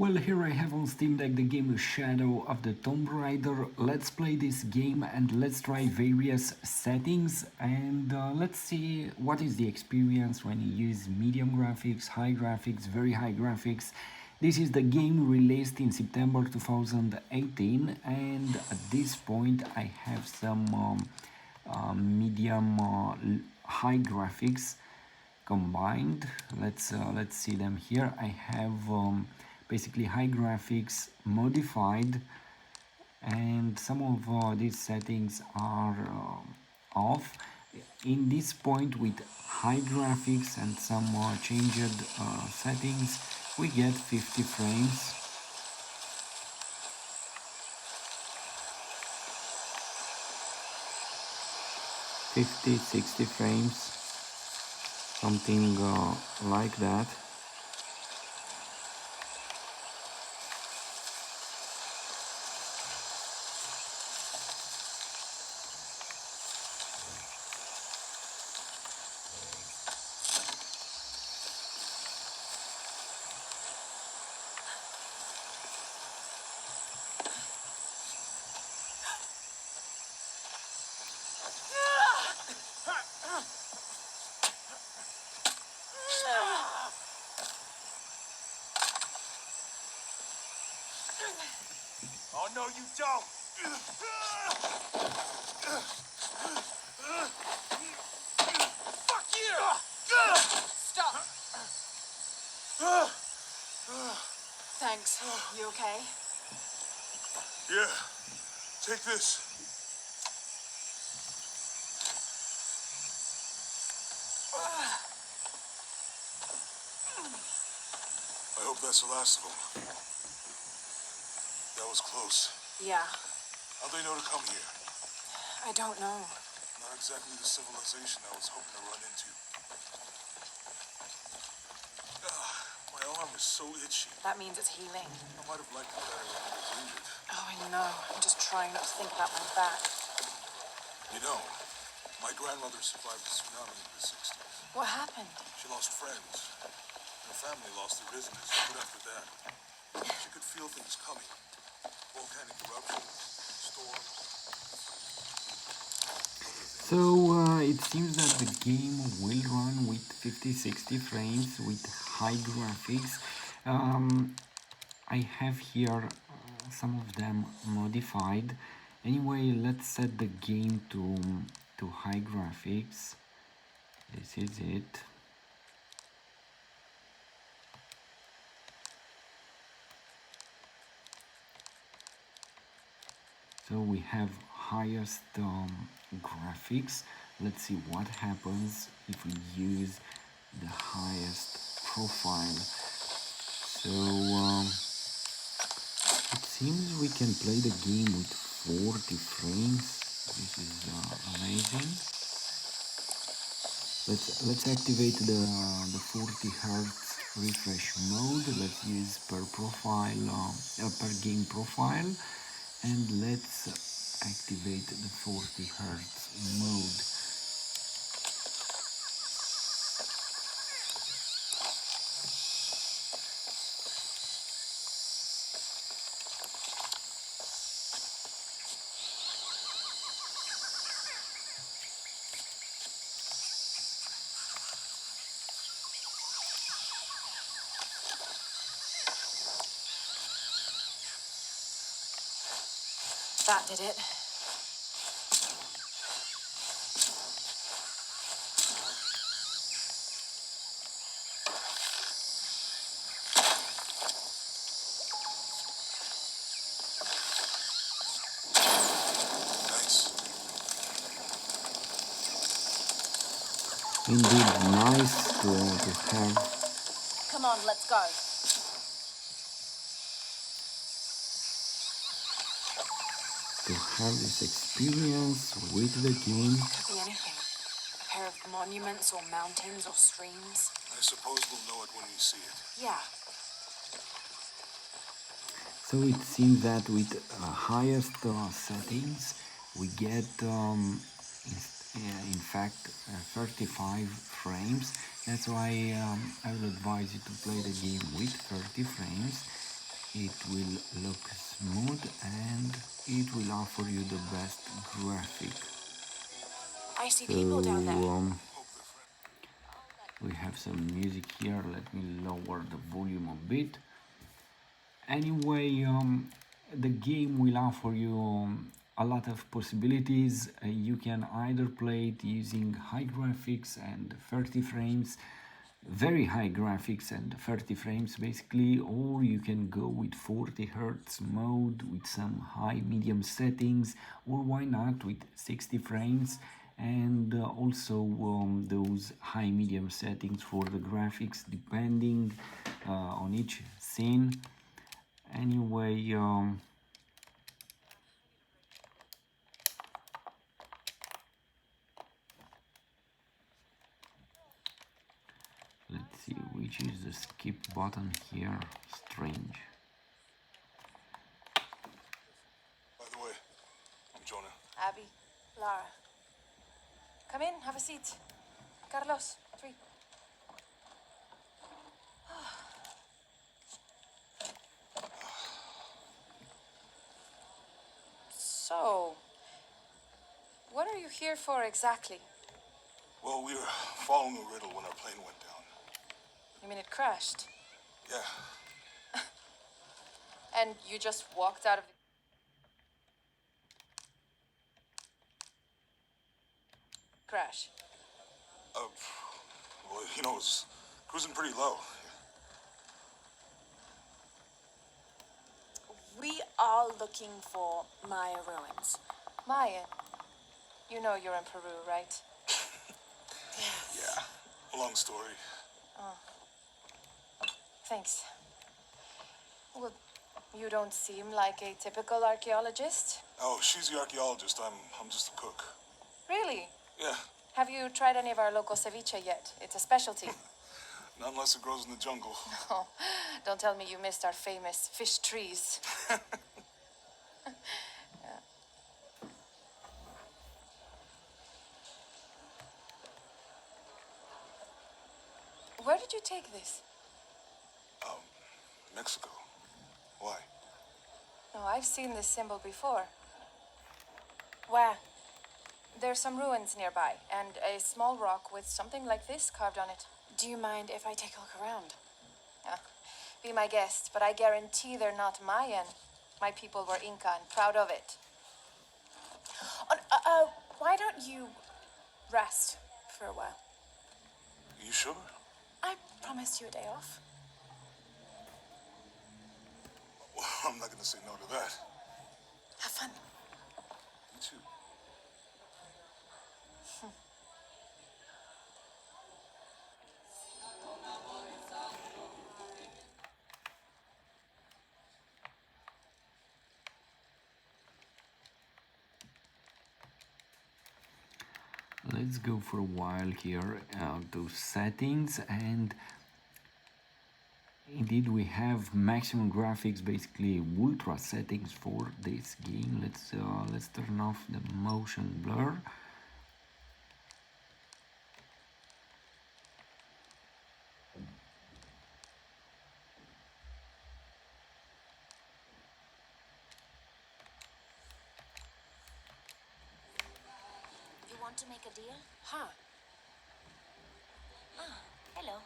Well, here I have on Steam Deck the game Shadow of the Tomb Raider. Let's play this game and let's try various settings and let's see what is the experience when you use medium graphics, high graphics, very high graphics. This is the game released in September 2018 and at this point I have some medium high graphics combined. Let's see them here. I have basically high graphics modified, and some of these settings are off. In this point, with high graphics and some changed settings, we get 50 frames. '50, 60 frames, something like that. Oh, no, you don't! Fuck you! Stop! Thanks. You okay? Yeah, take this. I hope that's the last of them. That was close. Yeah, How'd they know to come here? I don't know. Not exactly the civilization I was hoping to run into. My arm is so itchy. That means it's healing. I might have liked it better when I was injured. Oh, I know. I'm just trying not to think about my back. You know, my grandmother survived the tsunami in the 60s. What happened? She lost friends. Her family lost their business. But after that, she could feel things coming. Volcanic eruptions, storms. So it seems that the game will run with 50-60 frames with high graphics. I have here some of them modified. Anyway, let's set the game to high graphics. This is it. So we have highest graphics. Let's see what happens if we use the highest profile. So it seems we can play the game with 40 frames. This is amazing. Let's activate the 40 hertz refresh mode. Let's use per profile, per game profile, and let's activate the 40 hertz mode. That did it. Nice. Indeed, nice to have. Come on, let's go. To have this experience with the game. Could be anything. A pair of monuments or mountains or streams. I suppose we'll know it when we see it. Yeah. So it seems that with highest settings we get in fact 35 frames. That's why I will advise you to play the game with 30 frames. it will look smooth and it will offer you the best graphic. I see So people down there. we have some music here. Let me lower the volume a bit. Anyway, the game will offer you a lot of possibilities. You can either play it using high graphics and 30 frames, very high graphics and 30 frames basically, or you can go with 40 hertz mode with some high medium settings, or why not with 60 frames, and also those high medium settings for the graphics depending on each scene. Anyway, let's see which is the skip button here. Strange. By the way, I'm Jonah. Abby, Lara. Come in, have a seat. Carlos, 3. So, what are you here for exactly? Well, we were following a riddle when our plane went down. You mean it crashed? Yeah, And you just walked out of the crash? well, you know, it was cruising pretty low. We are looking for Maya ruins. Maya? You know you're in Peru, right? Yeah, a long story. Thanks. Well, you don't seem like a typical archaeologist. Oh, she's the archaeologist. I'm just a cook. Really? Yeah, Have you tried any of our local ceviche yet? It's a specialty. not unless it grows in the jungle. Oh, don't tell me you missed our famous fish trees. Where did you take this? Mexico. Why? No, I've seen this symbol before. Where? There's some ruins nearby, and a small rock with something like this carved on it. Do you mind if I take a look around? Be my guest, but I guarantee they're not Mayan. My people were Inca and proud of it. Why don't you rest for a while? You sure? I promised you a day off. Well, I'm not gonna say no to that. Have fun. You too. Let's go for a while here those settings, and indeed we have maximum graphics, basically ultra settings for this game. Let's turn off the motion blur. You want to make a deal? Huh. Hello.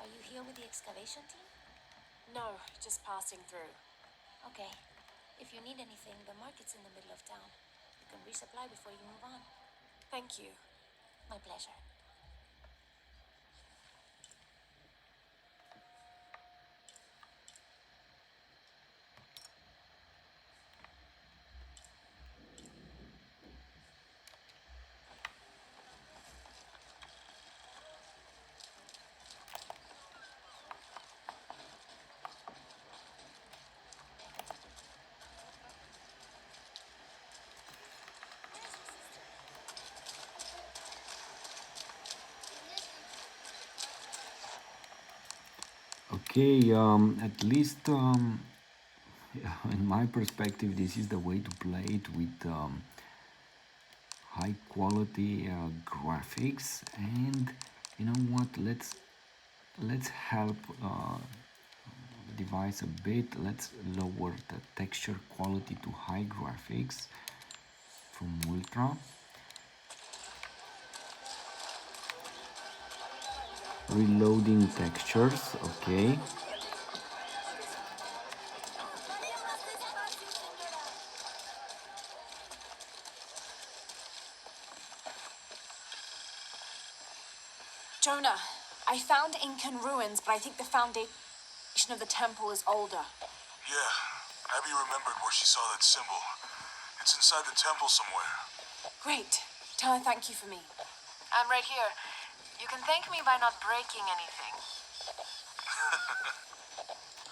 Are you here with the excavation team? No, just passing through. Okay. If you need anything, the market's in the middle of town. You can resupply before you move on. Thank you. My pleasure. Okay, at least in my perspective, this is the way to play it with high quality graphics. And you know what? Let's help device a bit. Let's lower the texture quality to high graphics from ultra. Reloading textures, okay. Jonah, I found Incan ruins, but I think the foundation of the temple is older. Yeah, Abby remembered where she saw that symbol. It's inside the temple somewhere. Great. Tell her thank you for me. I'm right here. You can thank me by not breaking anything.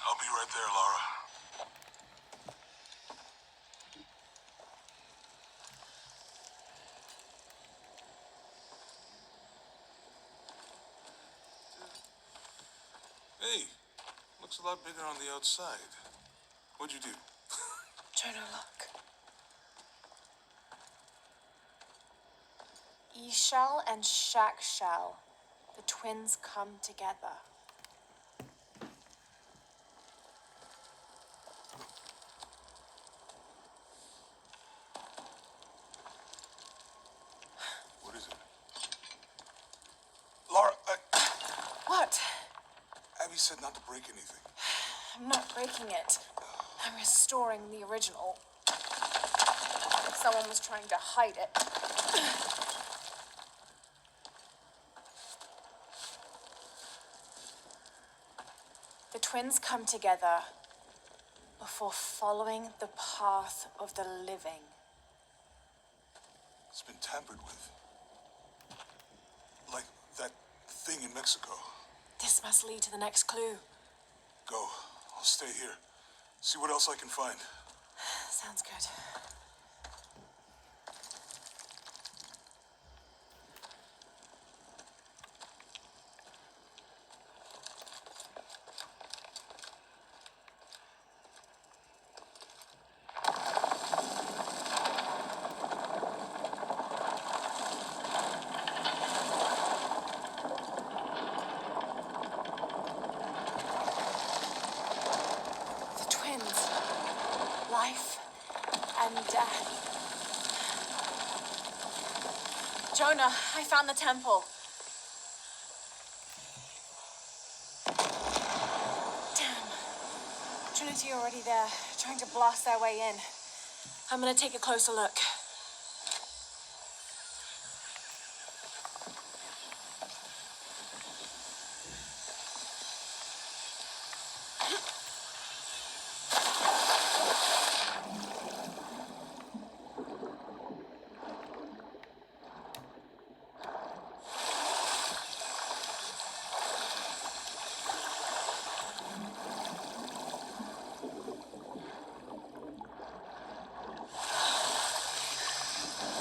I'll be right there, Lara. Hey, looks a lot bigger on the outside. What'd you do? Jonah, look. E-shell and shack shell. The twins come together. What is it? Lara, What? Abby said not to break anything. I'm not breaking it. I'm restoring the original. Someone was trying to hide it. The twins come together before following the path of the living. It's been tampered with. Like that thing in Mexico. This must lead to the next clue. Go. I'll stay here. See what else I can find. Sounds good. The twins. Life and death. Jonah, I found the temple. Damn. Trinity already there, trying to blast their way in. I'm gonna take a closer look.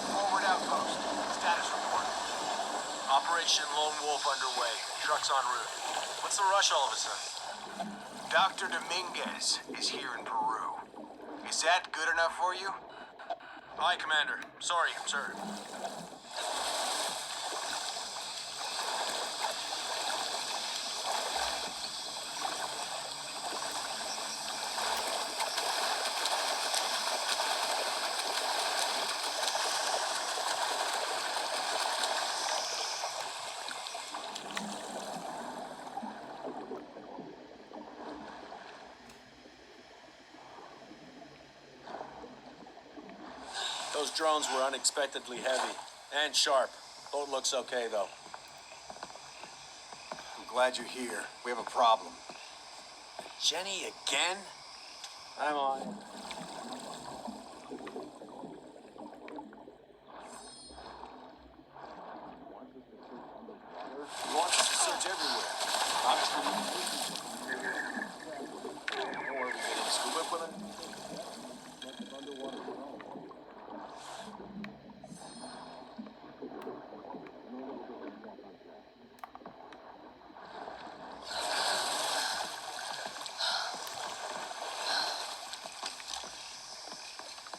Forward outpost. Status report. Operation Lone Wolf underway. Trucks en route. What's the rush all of a sudden? Dr. Dominguez is here in Peru. Is that good enough for you? Aye, Commander. Sorry, sir. Those drones were unexpectedly heavy and sharp. Boat looks okay, though. I'm glad you're here. We have a problem. Jenny again? I'm on it. He wants us to search everywhere. Obviously, or we get in scuba equipment.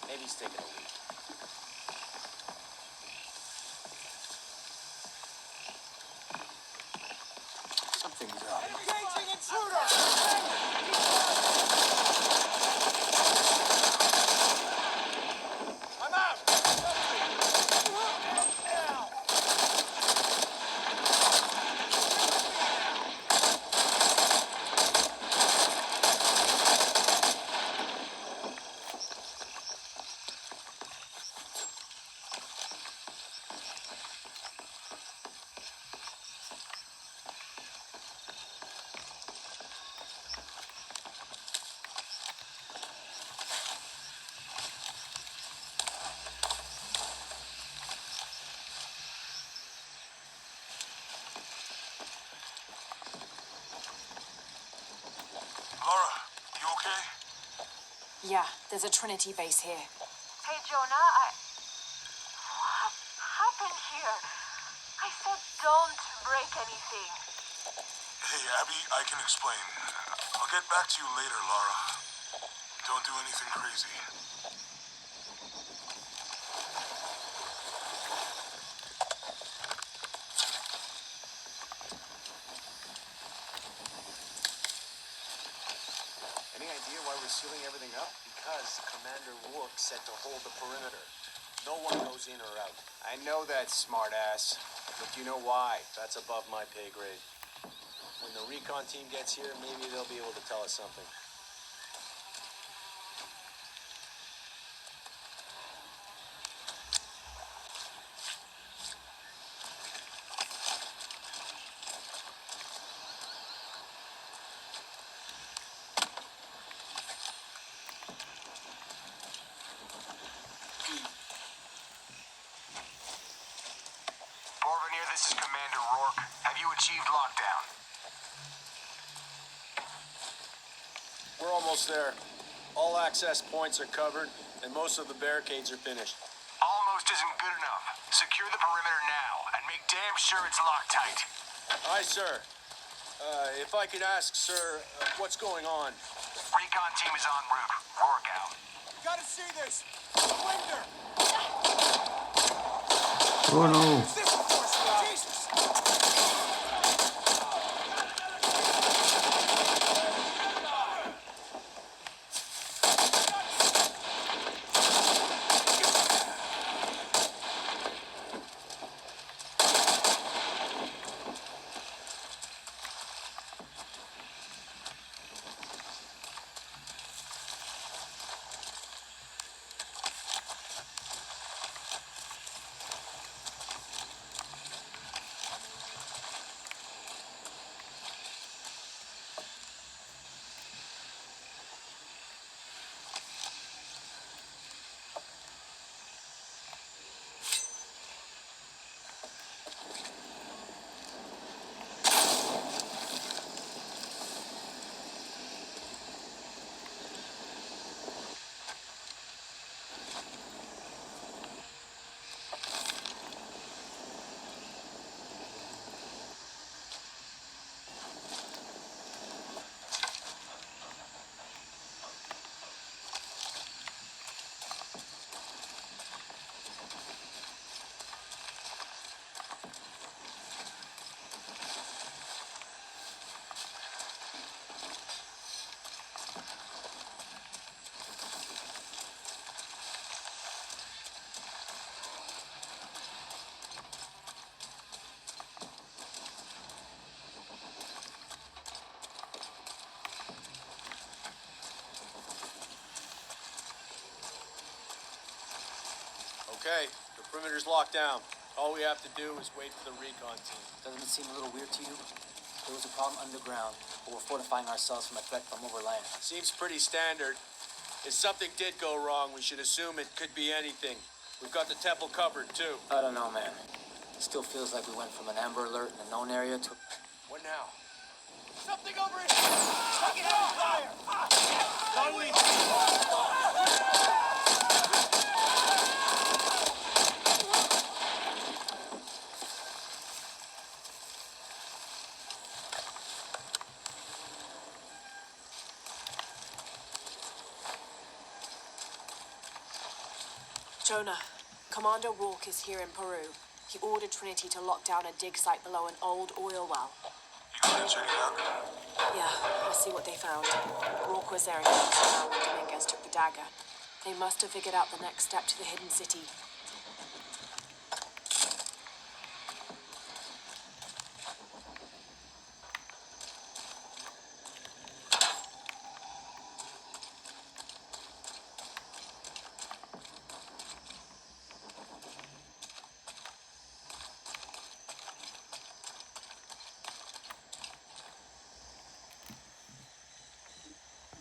Maybe he's taking a leak. Something's up. Engaging intruder! Yeah, there's a Trinity base here. Hey, Jonah, What happened here? I said don't break anything. Hey, Abby, I can explain. I'll get back to you later, Lara. Don't do anything crazy. Any idea why we're sealing everything up? Because Commander Rourke said to hold the perimeter. No one goes in or out. I know that, smartass. But do you know why? That's above my pay grade. When the recon team gets here, maybe they'll be able to tell us something. Porvenir, this is Commander Rourke. Have you achieved lockdown? We're almost there. All access points are covered, and most of the barricades are finished. Almost isn't good enough. Secure the perimeter now, and make damn sure it's locked tight. Aye, sir. If I could ask, sir, what's going on? Recon team is en route. Rourke out. You gotta see this! Winder! Oh no. Is this a force route? Jesus! Okay, the perimeter's locked down. All we have to do is wait for the recon team. Doesn't it seem a little weird to you? There was a problem underground, but we're fortifying ourselves from a threat from overland. Seems pretty standard. If something did go wrong, we should assume it could be anything. We've got the temple covered, too. I don't know, man. It still feels like we went from an Amber Alert in a known area to... What now? Something over here! Take it out! Fire! Finally! Jonah, Commander Rourke is here in Peru. He ordered Trinity to lock down a dig site below an old oil well. You go and check it out? Yeah, let's see what they found. Rourke was there in Amsterdam when Dominguez took the dagger. They must have figured out the next step to the hidden city.